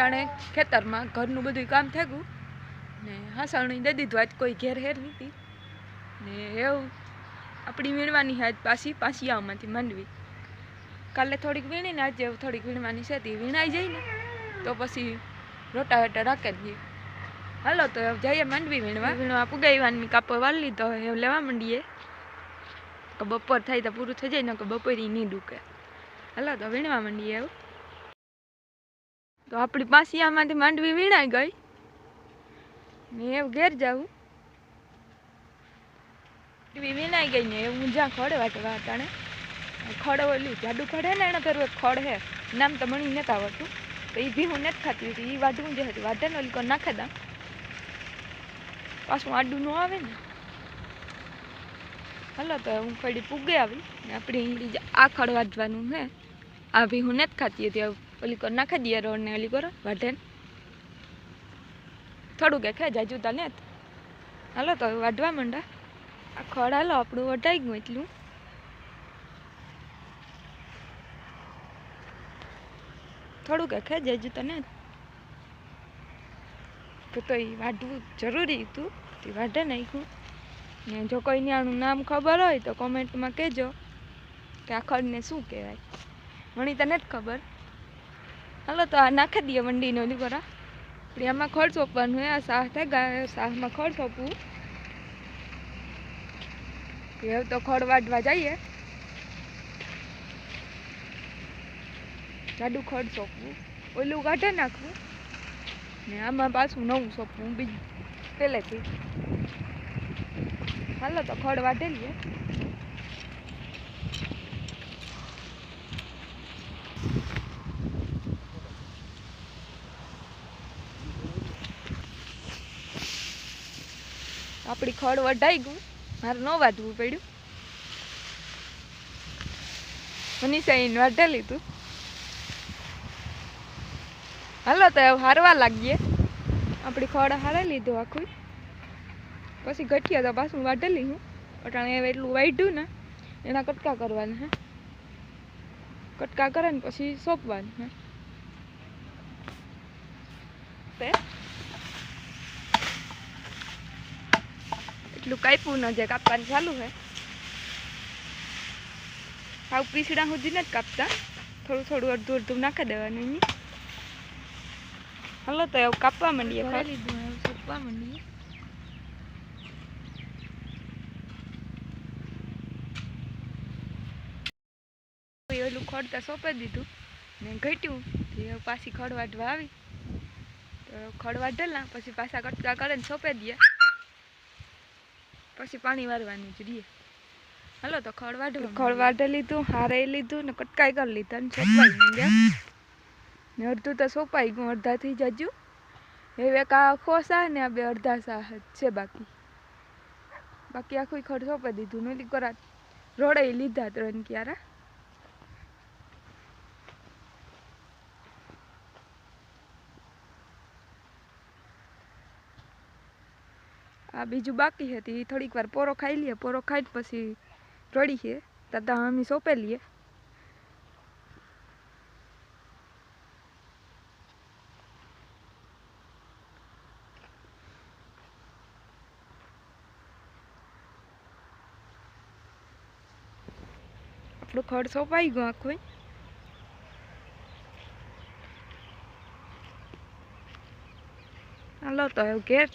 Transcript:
अटाणे खेतर में घरनु बधुं काम थई गयुं ने हासणी दे दीधुं। आज कोई घेर हेर नहीं ने एवं अपनी वीणवानी है। आज पासी पासियामांथी मांडवी काले थोड़ीक वीणी ने आज थोड़ीक वीणवानी छे। ती वीणाई जाए ने तो पछी रोटावेटर राखी दीए। हालो तो जाइए मांडवी वीणवा। वीणवा पुगाई वानी कापो वाली लीधो है। लेवा मंडीए तो बपोर थाय तो पूरुं थई जाए ने बपोरी नहीं डूके। हालो तो वीणवा मंडीए। तो अपनी पासियामांथी मांडवी वीणाई गई ने घेर जाऊँ। वीणाई गई ने हूँ ज्यां खड़ वाटवा अटाणे खड़ ओली जाडू खड़ है ने एना पेरु एक खड़ है नाम तो मणी नता आवडतुं तो ई भी हूँ नथी खाती होती। ई वाढवुं जे हती वाढे ने ओली कोण नाखे दा पाछुं आडू न आवे ने। हलो तो हूँ खड़ी पुगे आवी ने अपनी आ खड़ वाढवानुं है। आ भी हूँ नथी खाती होती ओली कोण नाखी दीए रोड ने ओली करो वाढे थोड़ू के खे जाजू तो नेत। हलो तो वाढवा मंडा आ खड़ हालो आपणुं वढाई गयुं एटलुं थोड़ू के खे जाजू तो नेत तो ई वाढवुं जरूरी हतुं तो वाढे नाख्युं ने जो कोई आनुं नाम खबर होय तो कमेंट में कहेजो कि आ खड़ने शुं कहेवाय। मणी तो नथी खबर। हलो तो आ नाखी दीए वंडी ने ओली करा अपनी आमां खड़ सोंपवानुं है। आ साह थे गाय साह में खड़ सोंपवुं तो खड़ वाढवा जाइए। जाडू खड़ सोंपवुं ओलू काढी नाखवुं ने आमां पाछुं नवुं सोंपवुं बीजुं पहेलेथी। हालो तो खड़ वाढे लीए। अपनी खड़ वढाई गयुं मारे न वाढवुं पड्युं। मनीषाईने वाढे लीधुं। हालो तो हारवा लागिए। अपनी खड़ हारे लीधुं आखुं पछी घटिया तो पाछुं वाढे लीधुं। अटाणे एटलुं वाढ्युं ने एना कटका करवाना है। कटका करे ने पछी सोंपवानुं है। एटलुं काप्युं न जे कापवानुं चालू है। हाव पीछड़ा सुधी नथी कापता थोड़ू थोड़ू अर्धुं अर्धुं नाखी देवानुं। हलो तो कापवा मंडीए खड़ सोंपवा मंडीए। ओलू खड़ तो सोंपी दीधुं ने घट्युं पाછી खड़ वाढवा आवी तो खड़ वाढेला पछी पाछा कटका करे सोंपी दीए पछी पाणी वारवानुं ज रहे। हलो तो खड़ वाढे लीधुं हारे लीधुं ने कटकाई कर लीधा ने सोंपवाई मंड्या ने अर्धुं तो सोंपाई गयुं अर्धा थी जाजू। एवे का आखो साह ने आ बे अर्धा साह छे बाकी आखुं खड़ सोंपी दीधुं ने ओली करा रोड़े लीधा 3 क्यारा। आ बीजू बाकी है ती थोड़ीक वार पोरो खाई लीए। पोरो खाई पछी रड़ी है तदा अमी सोंपे लीए। आपणुं खड़ सोंपाई गयुं आखुं। हालो तो घेर